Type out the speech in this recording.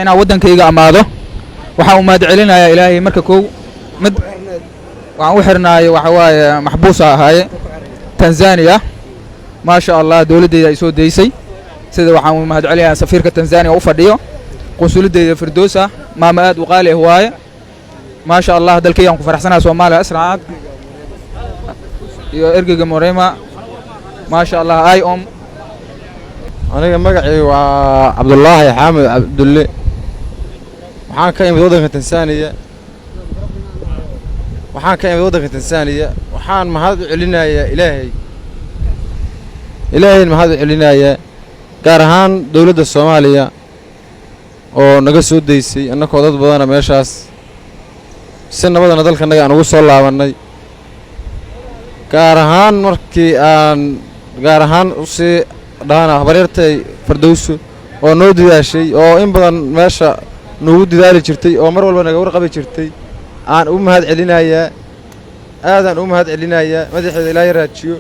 أنا ودنكيga amaado waxa uu mahad celinayaa Ilaahay marka koow mid waxaan u xirnaayo waxa waaye maxbuus ahaaye Tanzania ma sha Allah dawladdeeda ay soo deysay sida waxaan u mahad celinayaa safiirka Tanzania u fadhiyo qunsuliyadda Firdowsa maama aad u qaali waaye ma sha Allah dalkayaan ku faraxsanahay Soomaaliya asraad iyo ergeyga Morema ma sha Allah ay aniga magacay waa Abdullaahi Xaamid Abdulle waxaan ka imid waddanka Tansaaniya waxaan mahad celinayaa Ilaahay mahad celinayaa gaar ahaan dawladda Soomaaliya oo naga soo deysay annagoo dad badan meeshaas si nabadana dalkanaga aan ugu soo laabanay gaar ahaan markii aan u sii dhaana habaryartay Firdowso oo noo diyaashay oo in badan meesha noogu didaali jirtay oo mar walba naga warqabi jirtay aan u mahad celinayaa aadan u mahad celinayaa madaxda Ilaahay raajiyo